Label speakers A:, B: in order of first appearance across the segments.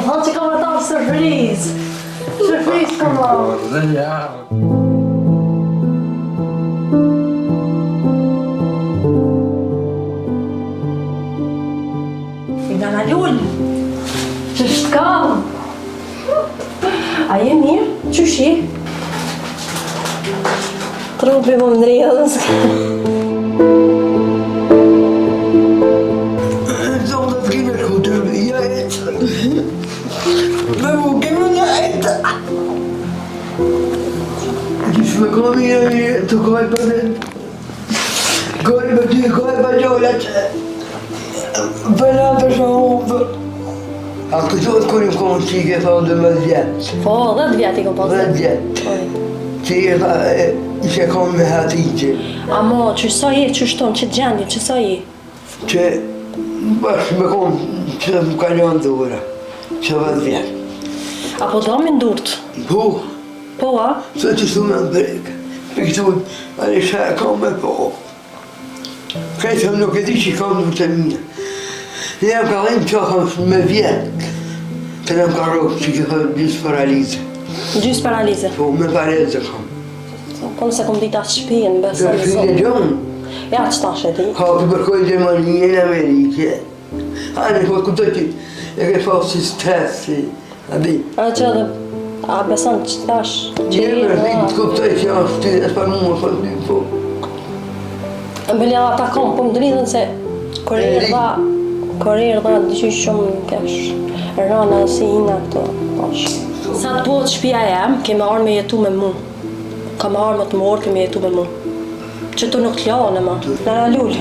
A: Han që ka më ta surpriz. Surpriz ka më. Nana Lull, që shkam? A je mirë? Qysh je? Trupi më ndrejës.
B: Zonë të kime shkutur, ja jetë. Me mu kime në jetë. Gjishme komi të koj për dhe. Koj për ty, koj për gjollat. Bëna për shumë për. A këtot kërë në konë që i ke thonë 12 vjetë.
A: Po, 10 vjetë i kom pas
B: 10 vjetë. Që i që kom me Hatice.
A: Amo, që sa je, që shtonë, që gjendje, që sa je?
B: Që bashkë me kom që më kalon dhura. Që 10 vjetë.
A: Apo do me ndurt?
B: Po.
A: Po, a?
B: Së që su me më brekë. Për këtu, anë i shë kam me po. Kretëm nuk e di që i kam në të mija. Në jam ka dhejmë që kam me vjetë. Të në më ka rogë që i kam gjysë paralize.
A: Gjysë paralize?
B: Po, me paralize kam.
A: Po nëse kom dit atë shpijen, besë
B: Dhe shpijen e gjonë.
A: Ja, që tash e di?
B: Ka të përkoj Gjermanie në Amerike. Anë, po këto që e ke pasë si stesi. A di?
A: A që edhe, a beson që tash?
B: Gjemër, të kuptoj që janë shtyre, e s'par mu më fëtë një po.
A: Më bëllja ata kom, po më dridhen se Kore erdha dyqysh shumë kesh rana si ina këto tash. Sa të bëhet shtëpia jem, kemi arë me jetu me mu. Kam arë më të morë, kemi jetu me mu. Që tu nuk t'lane ma. Nana Lull,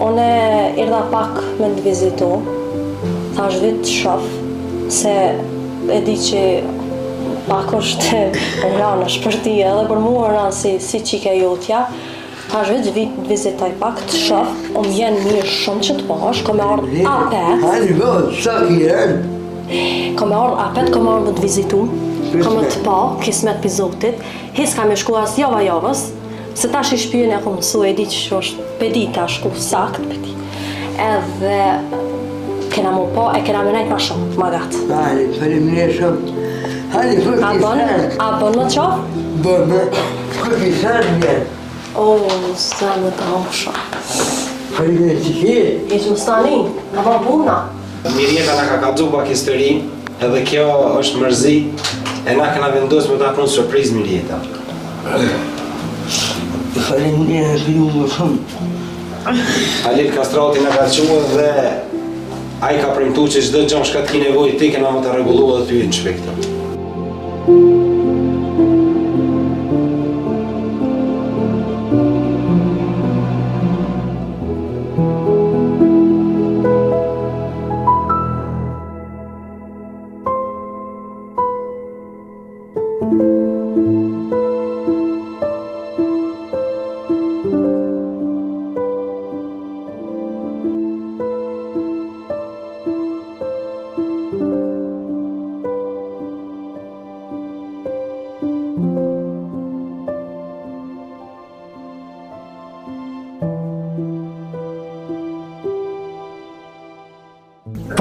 A: one erdha pak me të vizitu. Thash vit të shof, se e di që pak është rana shpërti edhe për mua rana si qike jotja. Thash vit të vizitaj pak të shof, o më jenë mirë shumë që të pash, ka me ardhë apet.
B: Hajde bëhet, sa kjerën?
A: Ka me ardhë apet, ka me ardhë të vizitu, ka me të pa, kismet për Zotit. Hes ka me shku as java javës, se tash i shpyën e ku mësu e di që është pedi ta shku sakt pedi. Edhe kena mu pa, e kena me najtë ma shumë, ma gatë.
B: Hajde, faleminderit shumë. Hajde, fërki
A: A bon më të qafë?
B: Bon, fërki sanë vjenë.
A: O, së më të hosha.
B: Faleminderit që që?
A: Heq më stani, në va puna.
C: Mirjeta na ka kalzu pak historin, edhe kjo është mërzi, e na kena vendosur me ta prunë surpriz Mirjeta.
B: Faleminderit për ju më shumë.
C: Halil Kastrati na ka qua dhe ai ka premtu që çdo gjë shka t'ki nevojë ti kena më të rregulluar dhe ty në shpejtë.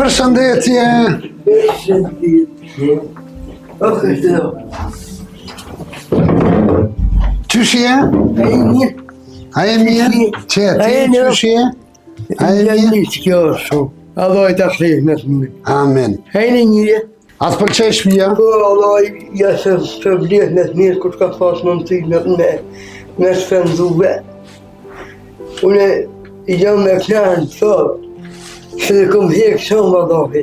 D: Përshëndetje! Qysh je? A je mirë? Qëti, qysh je? A je mirë?
B: Që kjo është shumë. Allah ta shlejë në të mirë.
D: Amen.
B: Hejnë një.
D: A të pëlqej shtëpia?
B: Po, Allah, ja se të vlerë në të mirë, kur ka pas mundësi me shpenzuve. Une i jam me kërën të thotë, se dhe kom hekë shumë Allahi.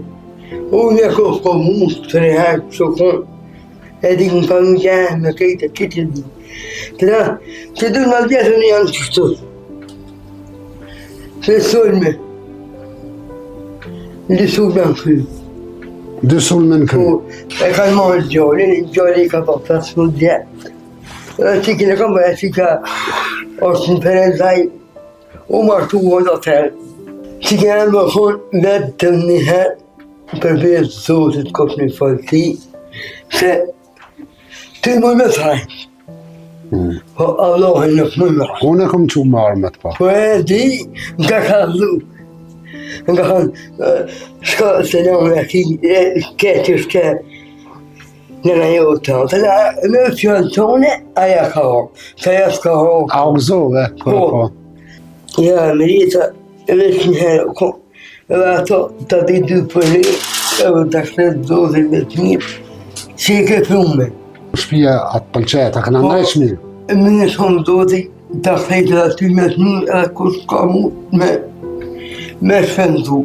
B: Unë e kohë ko mundë të rehekë që konë. E di më pa më gjenë me kejtë që të di. Këra, që du në vjetën janë qështu. Se sulme. Në sulme në kry.
D: Dy sulme në kry.
B: E kanë marrë gjallin i ka pa 15 vjetë. E që kine kam bërë që ka është në Perezaj, u martu u në hotel. Që kene më thonë vetëm një herë përveç Zotit këtë një falëti, se ty më me thajnë. Po Allahin nuk më mërë.
D: Unë e kom që më armët pa.
B: Po e di, nga ka dhu. Nga kanë, shka se në me ki, këtë shke në në jo të të në fjallë tone, aja ka ho. Se ja s'ka ho.
D: A u gëzove? Po.
B: Ja, Merita, veç një herë, edhe ato të di dy përri, edhe të shletë 12 me të mirë, që i ke plume.
D: Shpia atë pëlqet, a këna ndajsh mirë?
B: Më në shumë dodi, të shletë aty me të mirë, edhe kus ka mu me shpendu.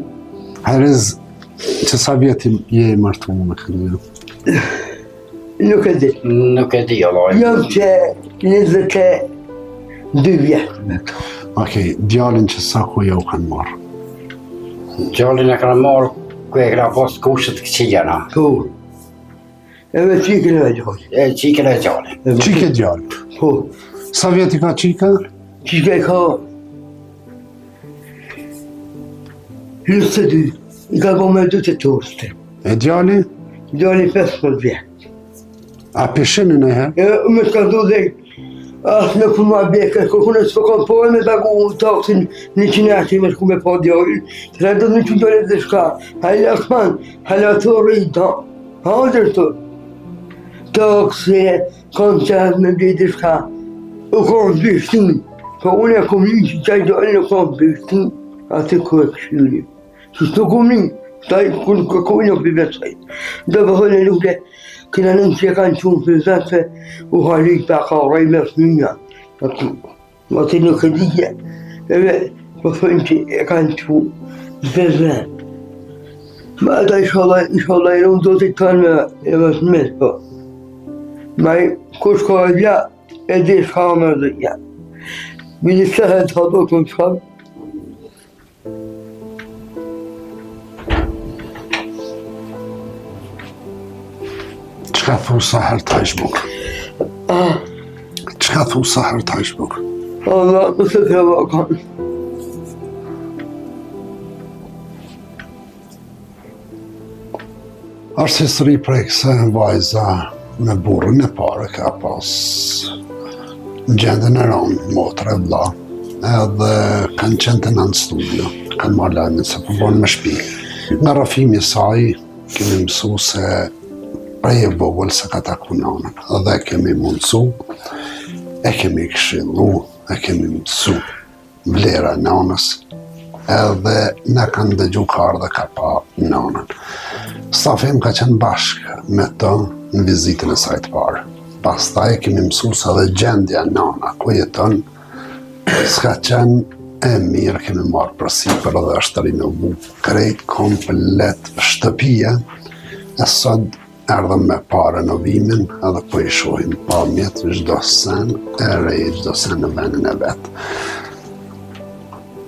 D: Hajrez, që sa vjeti je i martu me këllë?
B: Nuk e di.
E: Nuk e di, Allah.
B: Jam që 22 vjetë me to.
D: Okej, djalin që sa ku jo kanë marrë?
E: Gjallin e kanë marrë, ku e këna pas kushët këqijana.
B: Po. Edhe qikën e gjallë.
E: E qikën e gjallin.
D: Qike djallë?
B: Po.
D: Sa vjeti ka qika?
B: Qikë e ka 22. I ka go me 2 të toste.
D: E djali?
B: Djali 15 vjetë.
D: A peshenin e herë?
B: Me s'ka du dhe në ku ma beke, kërkune s'po ka po e me bagu taksin 100 ati me shku me po djallin. Të redot me që djallin dhe shka. Hajla kman, hajla të rrita. Hajder të. Taksi, kanë qas me bje dhe shka. U kanë bishtin. Po unë e kom një që qaj djallin e kanë bishtin. Ati ku e këshyri. Që s'to kom një, taj ku një përbetsaj. Dhe vëhën e luke, këna nën që e kanë qunë për zatë, u halit pa ka raj me shmynja. Ati nuk e dije. Edhe, vëhën që e kanë qunë për zatë. Ma ata inshallah i rëmë do të kanë me e më shmet, po. Ma i kush ka e dja, e di shka më dhe dja. Bidi sëhe të hado këmë shkam.
D: Qka thu sa herë ta ish bukë? Qka thu sa herë ta ish bukë?
B: Allah, më se të vakan.
D: Ashtë histori prej këse vajza me burën e pare ka pas në gjendën e ronë, motrë e vla, edhe kanë qenë të nënë studio, kanë marrë lajmin se përbonë me shpi. Nga rafimi saj, kemi mësu se prej e vogël se ka taku nanën, edhe kemi mundësu, e kemi këshillu, e kemi mësu vlera nanës, edhe ne kanë dëgju ka ardhe ka pa nanën. Stafim ka qenë bashkë me të në vizitën e sajtë parë. Pastaj kemi mësu se dhe gjendja nana ku jeton, s'ka qenë e mirë, kemi marrë për sipër dhe është rinovu krejt komplet shtëpia, e sot erdhëm me parë renovimin edhe po i shohim pamjet çdo sen e rej, çdo sen në vendin e vetë.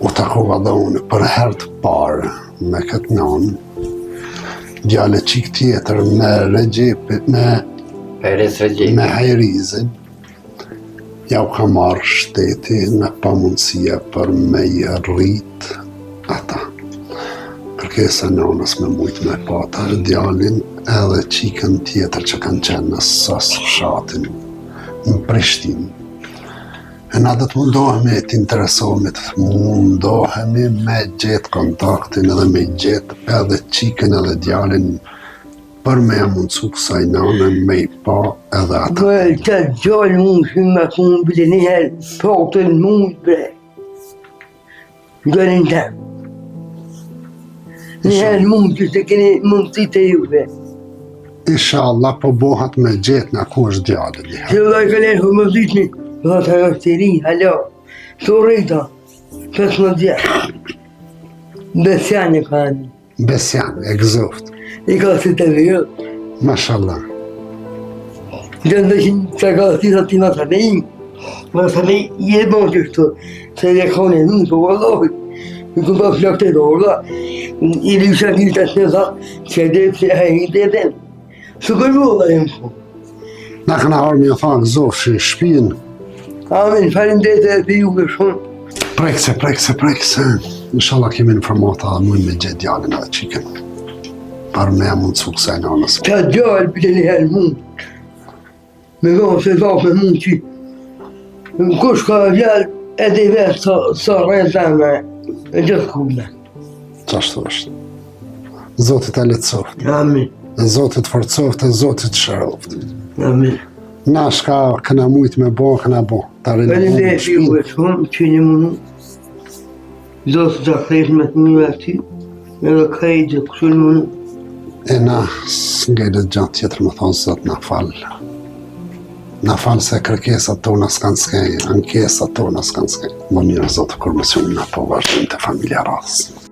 D: U takova dhe unë për herë të parë me këtë nanë, djale qik tjetër me Regjepit, me Hajrizin, ja u ka marrë shteti në pamundësia për me i rrit ata. Kërkesa nanës me mujtë me pata djalin edhe qikën tjetër që kanë qenë në sas fshatin në Prishtinë. E na dhe të mundohemi të interesohemi, të mundohemi me gjetë kontaktin edhe me gjetë edhe qikën edhe djalin për me e mundësu kësaj nanën me i pa edhe ata.
B: Bërë të gjallë mund që me kumë bële njëherë potën mund bre. Gjallin tem. Njëherë mund që se keni mundësi të juve.
D: Isha Allah po bohat me gjetë në ku është djallin.
B: Që dhe i kalen hëmëzitni, dhe të është të ri, halo, të rrita, 15 vjetë. Besjan e kanë.
D: Besjan, e gëzoft.
B: I ka si të vjo.
D: Mashallah.
B: Gjëndë që ka si të tina të nejim. Ma të nej, je bon që shto, se dhe kone në të vallohi. I ku ka flak të rola, i lysha një të shëza, që dhe që e i të edhe. Së kërmolla e më po.
D: Na këna arë me tha gëzoft që shpijen.
B: Amin, falendet e për juve shumë.
D: Prekse. Inshallah kemi informata dhe mujnë me gjetë djallin edhe qikën. Par me e mundë kësaj nanës.
B: Ta gjallë për një herë mund. Me gëmë se dhafë me mund që Kush ka djalë edhe i vetë sa rrezame e gjithë kume.
D: Qashtu është. Zotit e letësoft.
B: Amin.
D: Zotit forcoft e Zotit shëroft.
B: Amin.
D: Na shka këna mujt me bo, këna bo.
B: Faleminderit juve shumë që një mundu. Do të zakret me të mire ati, edhe krejtë që kështu një mundu.
D: E na s'ngelet gjatë tjetër më thonë Zot na falë. Na falë se kërkesat tona s'kanë skej, ankesat tona s'kanë skej. Më njërë Zotë kur më shumë na po vazhdim të familja rasë.